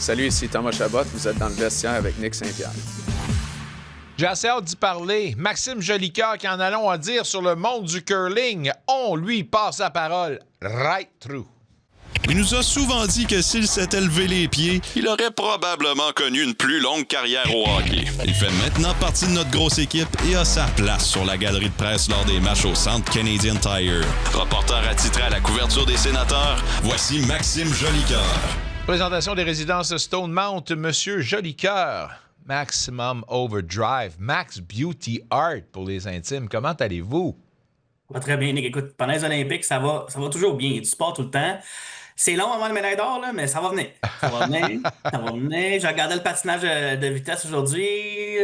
Salut, ici Thomas Chabot. Vous êtes dans le vestiaire avec Nick Saint-Pierre. J'ai assez hâte d'y parler. Maxime Jolicoeur qui en allons à dire sur le monde du curling. On lui passe la parole right through. Il nous a souvent dit que s'il s'était levé les pieds, il aurait probablement connu une plus longue carrière au hockey. Il fait maintenant partie de notre grosse équipe et a sa place sur la galerie de presse lors des matchs au Centre Canadian Tire. Reporter attitré à la couverture des sénateurs, voici Maxime Jolicoeur. Présentation des résidences Stone Mount, Monsieur Jolicoeur. Maximum Overdrive, Max Beauty Art pour les intimes. Comment allez-vous? Va très bien, Nick. Écoute, pendant les Olympiques, ça va toujours bien. Il y a du sport tout le temps. C'est long avant le médaille d'or, là, mais ça va venir. Ça va venir. Ça va venir. J'ai regardé le patinage de vitesse aujourd'hui.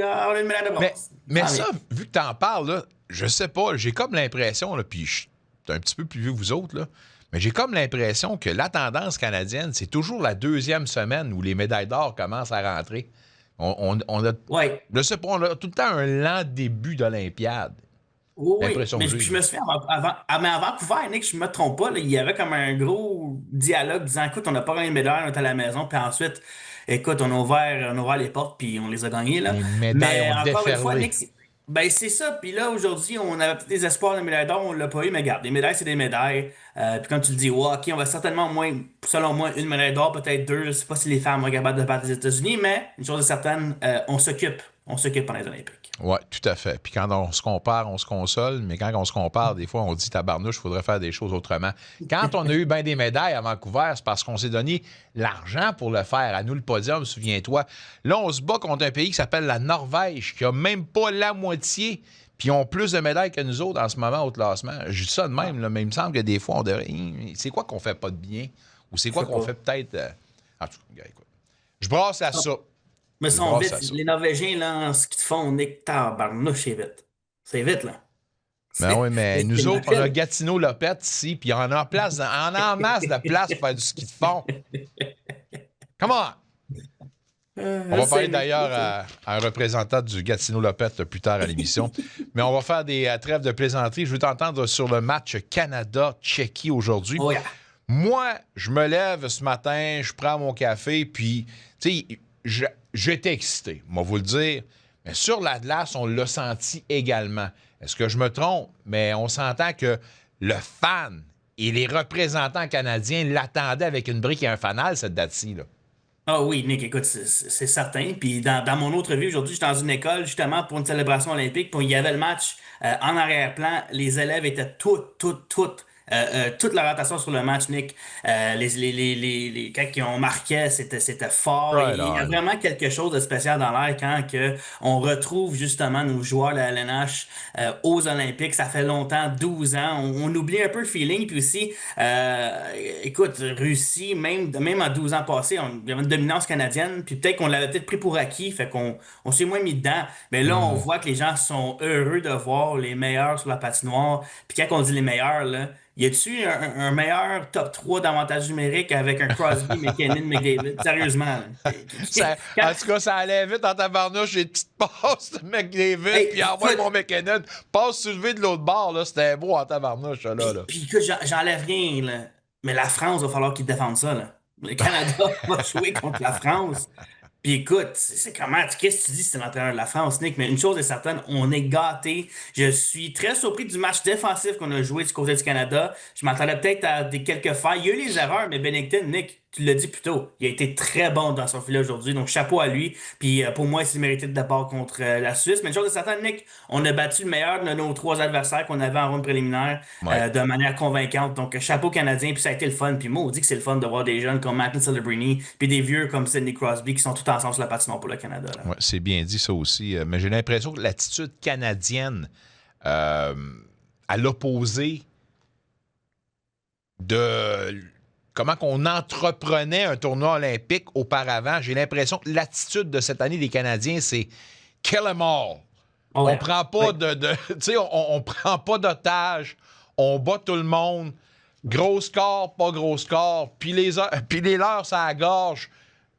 On a une médaille de bronze. Mais ça, vu que tu en parles, là, je sais pas, j'ai comme l'impression, là, puis je suis un petit peu plus vieux que vous autres, là, mais j'ai comme l'impression que la tendance canadienne, c'est toujours la deuxième semaine où les médailles d'or commencent à rentrer. On a, ouais. Je sais pas, on a tout le temps un lent début d'Olympiade. Oui, mais je me souviens, avant Vancouver, Nick, je me trompe pas, là, il y avait comme un gros dialogue disant, écoute, on n'a pas gagné de médaille, on est à la maison, puis ensuite, écoute, on a ouvert les portes, puis on les a gagnés, là. Les médailles ont encore une fois, déferlé. Nick, c'est ça, puis là, aujourd'hui, on avait peut-être des espoirs de médaille d'or, on l'a pas eu, mais regarde, les médailles, c'est des médailles, puis comme tu le dis, ouais, OK, on va certainement moins, selon moi, une médaille d'or, peut-être deux, je sais pas si les femmes vont être capables de battre les États-Unis, mais une chose est certaine, on s'occupe pendant les Olympiques. Oui, tout à fait. Puis quand on se compare, on se console, mais quand on se compare, des fois, on dit tabarnouche, il faudrait faire des choses autrement. Quand on a eu bien des médailles à Vancouver, c'est parce qu'on s'est donné l'argent pour le faire. À nous, le podium, souviens-toi. Là, on se bat contre un pays qui s'appelle la Norvège, qui a même pas la moitié, puis ils ont plus de médailles que nous autres en ce moment au classement. Je dis ça de même, là, mais il me semble que des fois, on devrait. C'est quoi qu'on fait pas de bien? Ou c'est quoi qu'on fait peut-être. En tout cas, écoute. Je brasse à ça. Mais sont vite. Les Norvégiens, là, ce qu'ils font, Nick, tabarnouche, c'est vite. C'est vite, là. Ben oui, mais nous autres, on a Gatineau-Lopette ici, puis on a en masse de place pour faire du ski de fond. Come on! On va parler d'ailleurs à un représentant du Gatineau-Lopette plus tard à l'émission. Mais on va faire des trêves de plaisanterie. Je veux t'entendre sur le match Canada-Tchéquie aujourd'hui. Oh yeah. Moi, je me lève ce matin, je prends mon café, puis, tu sais, j'étais excité, moi vous le dire. Mais sur la glace, on l'a senti également. Est-ce que je me trompe? Mais on s'entend que le fan et les représentants canadiens l'attendaient avec une brique et un fanal, cette date-ci, là. Ah oui, Nick, écoute, c'est certain. Puis dans mon autre vie, aujourd'hui, j'étais dans une école justement pour une célébration olympique. Puis il y avait le match en arrière-plan. Les élèves étaient toute leur attention sur le match, Nick. Quand ils ont marqué, c'était fort. Right Il y a on. vraiment quelque chose de spécial dans l'air quand on retrouve justement nos joueurs de la LNH aux Olympiques. Ça fait longtemps, 12 ans. On oublie un peu le feeling. Puis aussi, écoute, Russie, même en 12 ans passés, il y avait une dominance canadienne. Puis peut-être qu'on l'avait peut-être pris pour acquis. Fait qu'on s'est moins mis dedans. Mais là, on voit que les gens sont heureux de voir les meilleurs sur la patinoire. Puis quand on dit les meilleurs, là, y a-tu un meilleur top 3 d'avantages numériques avec un Crosby, McKinnon, McDavid? Sérieusement. En tout cas, ça allait vite en tabarnouche. Les petites passes de McDavid, Hey, puis envoie écoute- mon McKinnon. Passe soulevé de l'autre bord, là. C'était beau en tabarnouche, ça, là. Puis écoute, j'enlève rien, là. Mais la France, va falloir qu'ils défendent ça, là. Le Canada va jouer contre la France. Puis écoute, c'est comment, qu'est-ce que tu dis si c'est l'entraîneur de la France, Nick? Mais une chose est certaine, on est gâtés. Je suis très surpris du match défensif qu'on a joué du côté du Canada. Je m'attendais peut-être à quelques failles. Il y a eu les erreurs, mais Binnington, Nick, tu l'as dit plus tôt, il a été très bon dans son filet aujourd'hui. Donc chapeau à lui. Puis pour moi, il méritait de départ contre la Suisse. Mais une chose est certaine, Nick, on a battu le meilleur de nos trois adversaires qu'on avait en ronde préliminaire Ouais. de manière convaincante. Donc chapeau canadien, puis ça a été le fun. Puis moi, on dit que c'est le fun de voir des jeunes comme Martin Celebrini, puis des vieux comme Sidney Crosby qui sont tout ensemble sur la patinoire pour le Canada, là. Ouais, c'est bien dit, ça aussi. Mais j'ai l'impression que l'attitude canadienne, à l'opposé de comment qu'on entreprenait un tournoi olympique auparavant, j'ai l'impression que l'attitude de cette année des Canadiens, c'est « kill 'em all ». Oh ouais. On prend pas tu sais, on prend pas d'otages, on bat tout le monde. Gros score, pas gros score, puis les leurs, ça la gorge,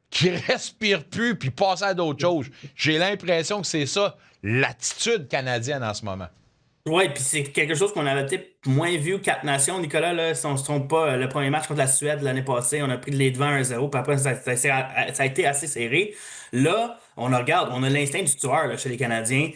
qui respirent plus, puis passent à d'autres choses. J'ai l'impression que c'est ça, l'attitude canadienne en ce moment. Ouais, puis c'est quelque chose qu'on avait peut-être moins vu 4 nations. Nicolas, là, si on ne se trompe pas, le premier match contre la Suède l'année passée, on a pris les devants 1-0, puis après, ça a été assez serré. Là, regarde, on a l'instinct du tueur là, chez les Canadiens.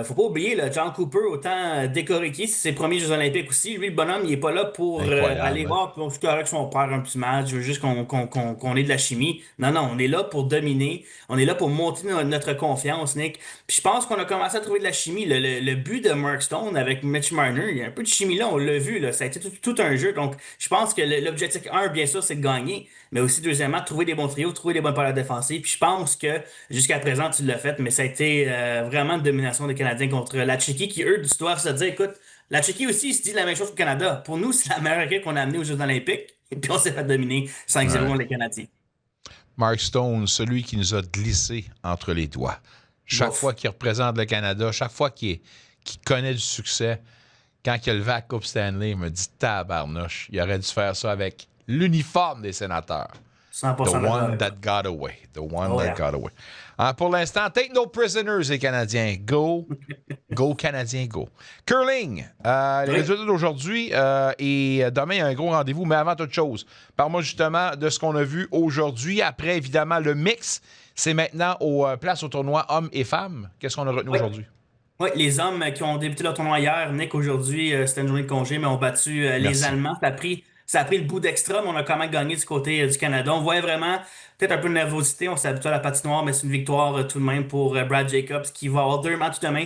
Faut pas oublier, là, John Cooper, autant décoré qu'il est, c'est ses premiers Jeux Olympiques aussi. Lui, le bonhomme, il est pas là pour aller Incroyable. voir, pour correct si on perd un petit match, je veux juste qu'on ait de la chimie. Non, non, on est là pour dominer. On est là pour monter notre confiance, Nick. Puis je pense qu'on a commencé à trouver de la chimie. Le but de Mark Stone avec Mitch Marner, il y a un peu de chimie là, on l'a vu, là. Ça a été tout un jeu. Donc, je pense que l'objectif 1, bien sûr, c'est de gagner. Mais aussi, deuxièmement, trouver des bons trios, trouver des bonnes parades défensives. Puis je pense que jusqu'à présent, tu l'as fait, mais ça a été vraiment une domination des Canadiens contre la Tchéquie qui, eux, doivent se dire, écoute, la Tchéquie aussi, ils se disent la même chose que le Canada. Pour nous, c'est la meilleure équipe qu'on a amenée aux Jeux Olympiques. Et puis on s'est fait dominer 5-0 contre les Canadiens. Mark Stone, celui qui nous a glissé entre les doigts. Chaque Bof. fois qu'il représente le Canada, chaque fois qu'il connaît du succès, quand il a levé la Coupe Stanley, il me dit tabarnouche, il aurait dû faire ça avec l'uniforme des Sénateurs. 100% The d'accord one avec that toi. got away. The one Oh, that yeah. got away. Pour l'instant, take no prisoners, les Canadiens. Go. Go, Canadiens, go. Curling. Les Oui. résultats d'aujourd'hui et demain, il y a un gros rendez-vous. Mais avant toute chose, parle-moi justement de ce qu'on a vu aujourd'hui. Après, évidemment, le mix. C'est maintenant place au tournoi hommes et femmes. Qu'est-ce qu'on a retenu Oui. aujourd'hui? Oui, les hommes qui ont débuté leur tournoi hier, Nick, aujourd'hui, c'était une journée de congé, mais ont battu les Merci. Allemands. Ça a pris le bout d'extra, mais on a quand même gagné du côté du Canada. On voyait vraiment peut-être un peu de nervosité. On s'est habitué à la patinoire, mais c'est une victoire tout de même pour Brad Jacobs qui va avoir 2 matchs demain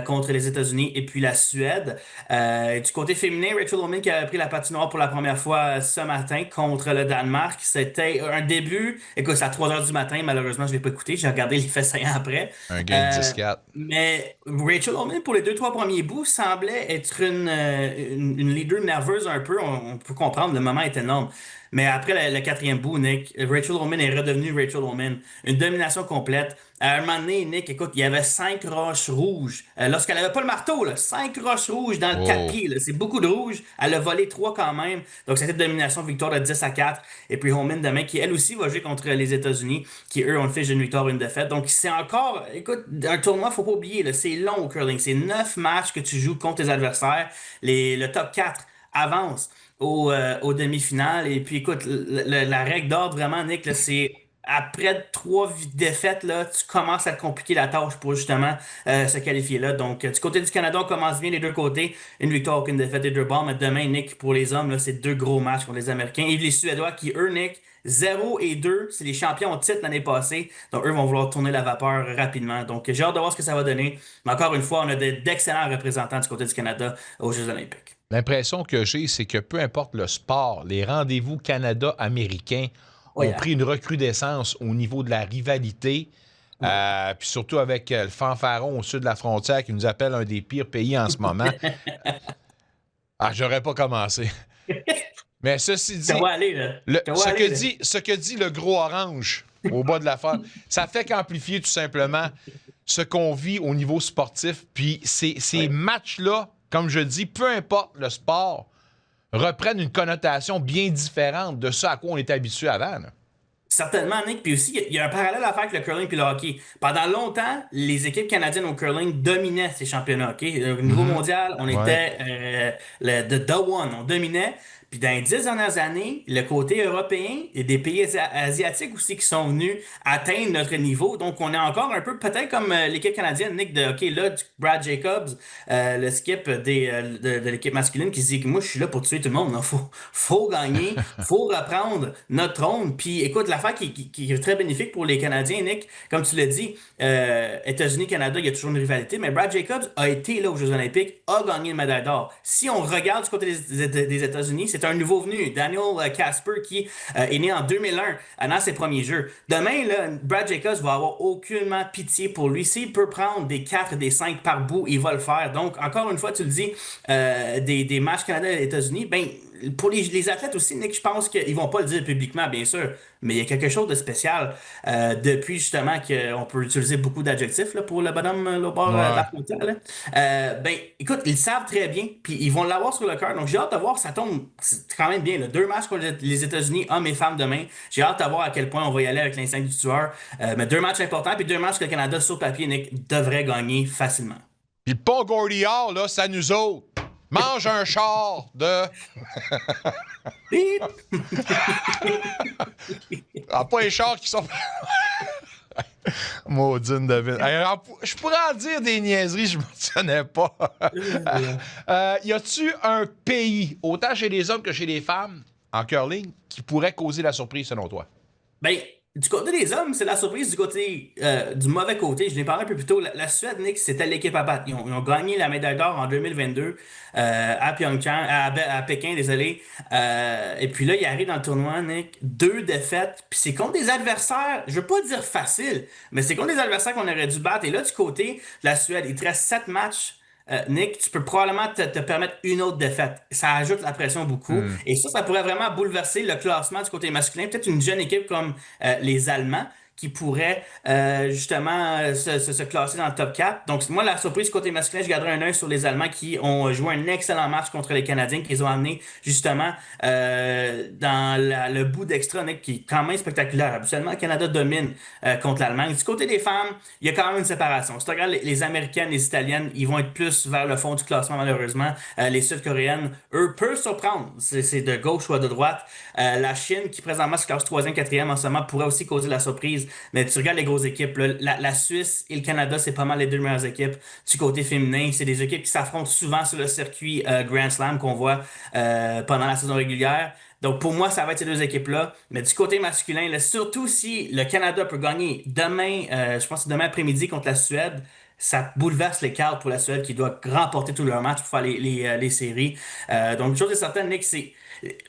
contre les États-Unis et puis la Suède. Du côté féminin, Rachel Homan qui a pris la patinoire pour la première fois ce matin contre le Danemark. C'était un début. Écoute, c'est à 3 heures du matin. Malheureusement, je ne l'ai pas écouté. J'ai regardé les faits saillants après. Un gain de 10-4. Mais Rachel Homan, pour les 2-3 premiers bouts, semblait être une leader nerveuse un peu. On peut comprendre, le moment est énorme. Mais après le 4e bout, Nick, Rachel Homan est redevenue Rachel Homan. Une domination complète. À un moment donné, Nick, écoute, il y avait 5 roches rouges. Lorsqu'elle n'avait pas le marteau, là, 5 roches rouges dans le Oh. 4 pieds. Là. C'est beaucoup de rouges. Elle a volé 3 quand même. Donc, c'était une domination, victoire de 10-4. Et puis Homan demain, qui elle aussi va jouer contre les États-Unis, qui eux ont une fiche d'une victoire et une défaite. Donc, c'est encore, écoute, un tournoi, faut pas oublier, là, c'est long au curling. C'est 9 matchs que tu joues contre tes adversaires. Le top 4 avance aux demi-finales. Et puis, écoute, la règle d'ordre, vraiment, Nick, là, c'est après 3 défaites, là, tu commences à te compliquer la tâche pour justement se qualifier là. Donc, du côté du Canada, on commence bien les deux côtés. Une victoire, aucune défaite et 2 balles. Mais demain, Nick, pour les hommes, là, c'est 2 gros matchs contre les Américains. Et les Suédois qui, eux, Nick, 0 et 2, c'est les champions au titre l'année passée. Donc, eux vont vouloir tourner la vapeur rapidement. Donc, j'ai hâte de voir ce que ça va donner. Mais encore une fois, on a d'excellents représentants du côté du Canada aux Jeux Olympiques. L'impression que j'ai, c'est que peu importe le sport, les rendez-vous Canada-américains ont pris une recrudescence au niveau de la rivalité. Puis surtout avec le fanfaron au sud de la frontière qui nous appelle un des pires pays en ce moment. J'aurais pas commencé. Mais ceci dit, Ça va aller, là. ce que dit le gros orange au bas de l'affaire, ça fait qu'amplifier tout simplement ce qu'on vit au niveau sportif. Puis ces matchs-là, comme je dis, peu importe le sport, reprennent une connotation bien différente de ce à quoi on était habitué avant. Là. Certainement, Nick. Puis aussi, il y a un parallèle à faire avec le curling et le hockey. Pendant longtemps, les équipes canadiennes au curling dominaient ces championnats. OK? Au niveau mondial, on était the one. On dominait. Puis dans les 10 dernières années, le côté européen et des pays asiatiques aussi qui sont venus atteindre notre niveau. Donc, on est encore un peu peut-être comme l'équipe canadienne, Nick, de OK, là, Brad Jacobs, le skip de l'équipe masculine qui se dit que moi, je suis là pour tuer tout le monde. Il faut gagner, faut reprendre notre trône. Puis, écoute, l'affaire qui est très bénéfique pour les Canadiens, Nick, comme tu l'as dit, États-Unis-Canada, il y a toujours une rivalité, mais Brad Jacobs a été là aux Jeux Olympiques, a gagné une médaille d'or. Si on regarde du côté des États-Unis, c'est un nouveau venu, Daniel Casper, qui est né en 2001, dans ses premiers jeux. Demain, là, Brad Jacobs va avoir aucunement pitié pour lui. S'il peut prendre des 4, des 5 par bout, il va le faire. Donc, encore une fois, tu le dis, des matchs Canada et États-Unis, ben, pour les athlètes aussi, Nick, je pense qu'ils vont pas le dire publiquement, bien sûr, mais il y a quelque chose de spécial depuis justement qu'on peut utiliser beaucoup d'adjectifs là, pour le bonhomme là, au bord de la frontière. Ben, écoute, ils le savent très bien, puis ils vont l'avoir sur le cœur. Donc, j'ai hâte de voir, ça tombe quand même bien. Là. 2 matchs contre les États-Unis, hommes et femmes demain. J'ai hâte de voir à quel point on va y aller avec l'instinct du tueur. Mais 2 matchs importants, puis 2 matchs que le Canada, sur papier, Nick, devrait gagner facilement. Puis le pont Gordillard, là, c'est à nous autres. mange un char de... Bip! Ah, pas les chars qui sont... Maudine David. Je pourrais en dire des niaiseries, je ne me tenais pas. Y a-tu un pays, autant chez les hommes que chez les femmes, en curling, qui pourrait causer la surprise selon toi? Ben, du côté des hommes, c'est la surprise du côté du mauvais côté. Je l'ai parlé un peu plus tôt. La Suède, Nick, c'était l'équipe à battre. Ils ont gagné la médaille d'or en 2022 à Pyeongchang, à Pékin, désolé. Et puis là, ils arrivent dans le tournoi, Nick, 2 défaites. Puis c'est contre des adversaires, je veux pas dire faciles, mais c'est contre des adversaires qu'on aurait dû battre. Et là, du côté de la Suède, il te reste 7 matchs. Nick, tu peux probablement te permettre une autre défaite. Ça ajoute la pression beaucoup. Et ça pourrait vraiment bouleverser le classement du côté masculin. Peut-être une jeune équipe comme les Allemands qui pourrait justement se classer dans le top 4. Donc, moi, la surprise côté masculin, je garderai un œil sur les Allemands qui ont joué un excellent match contre les Canadiens, qu'ils ont amené justement dans le bout d'extra, Nick, qui est quand même spectaculaire. Habituellement, le Canada domine contre l'Allemagne. Du côté des femmes, il y a quand même une séparation. Si tu regardes les Américaines, les Italiennes, ils vont être plus vers le fond du classement, malheureusement. Les Sud-Coréennes, eux, peuvent surprendre. C'est de gauche ou de droite. La Chine, qui présentement se classe 3e, 4e en ce moment, pourrait aussi causer la surprise. Mais tu regardes les grosses équipes, là, la Suisse et le Canada, c'est pas mal les 2 meilleures équipes du côté féminin. C'est des équipes qui s'affrontent souvent sur le circuit Grand Slam qu'on voit pendant la saison régulière. Donc pour moi, ça va être ces 2 équipes-là. Mais du côté masculin, là, surtout si le Canada peut gagner demain, je pense que c'est demain après-midi contre la Suède, ça bouleverse les cartes pour la Suède qui doit remporter tous leurs matchs pour faire les séries. Donc, une chose est certaine, Nick, c'est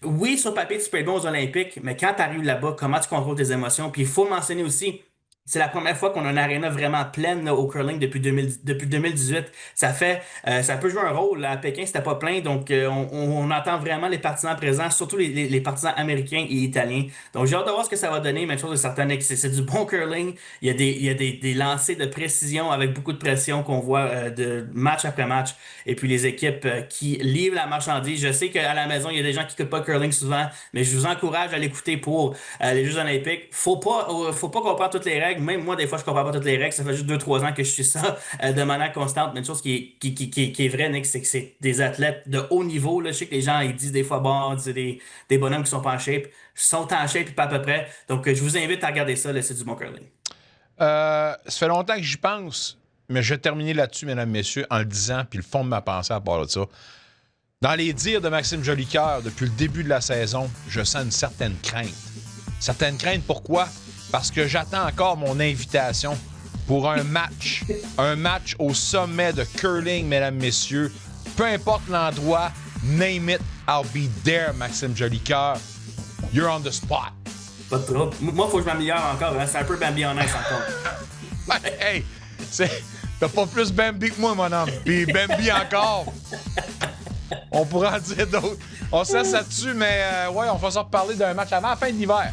oui, sur papier, tu peux être bon aux Olympiques, mais quand tu arrives là-bas, comment tu contrôles tes émotions? Puis il faut le mentionner aussi, c'est la première fois qu'on a une aréna vraiment pleine là, au curling depuis 2018. Ça peut jouer un rôle. Là, à Pékin, c'était pas plein, donc on entend vraiment les partisans présents, surtout les partisans américains et italiens. Donc j'ai hâte de voir ce que ça va donner, mais une chose est certaine, c'est du bon curling. Il y a des lancers de précision avec beaucoup de pression qu'on voit de match après match. Et puis les équipes qui livrent la marchandise. Je sais qu'à la maison, il y a des gens qui n'écoutent pas le curling souvent, mais je vous encourage à l'écouter pour les Jeux olympiques. Faut pas comprendre toutes les règles. Même moi, des fois, je comprends pas toutes les règles. Ça fait juste 2-3 ans que je suis ça de manière constante. Mais une chose qui est vraie, Nick, c'est que c'est des athlètes de haut niveau. Là. Je sais que les gens ils disent des fois, bon, c'est des bonhommes qui sont pas en shape. Ils sont en shape et pas à peu près. Donc, je vous invite à regarder ça. Là, c'est du bon curling. Ça fait longtemps que j'y pense, mais je vais terminer là-dessus, mesdames, messieurs, en le disant, puis le fond de ma pensée à part de ça. Dans les dires de Maxime Jolicoeur, depuis le début de la saison, je sens une certaine crainte. Certaine crainte, pourquoi? Parce que j'attends encore mon invitation pour un match au sommet de curling, mesdames, messieurs. Peu importe l'endroit, name it, I'll be there, Maxime Jolicoeur. You're on the spot. Pas de trouble. Moi, il faut que je m'améliore encore. Hein. C'est un peu Bambi en ice encore. Hey, t'as pas plus Bambi que moi, mon homme. Puis Bambi encore. On pourra en dire d'autres. On se laisse là-dessus, mais ouais, on va s'en reparler d'un match avant la fin de l'hiver.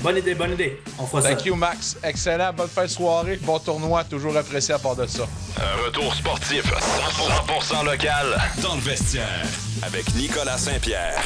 Bonne idée. On fera ça. Thank you, Max. Excellent. Bonne fin de soirée. Bon tournoi. Toujours apprécié à part de ça. Un retour sportif 100% local dans le vestiaire avec Nicolas Saint-Pierre.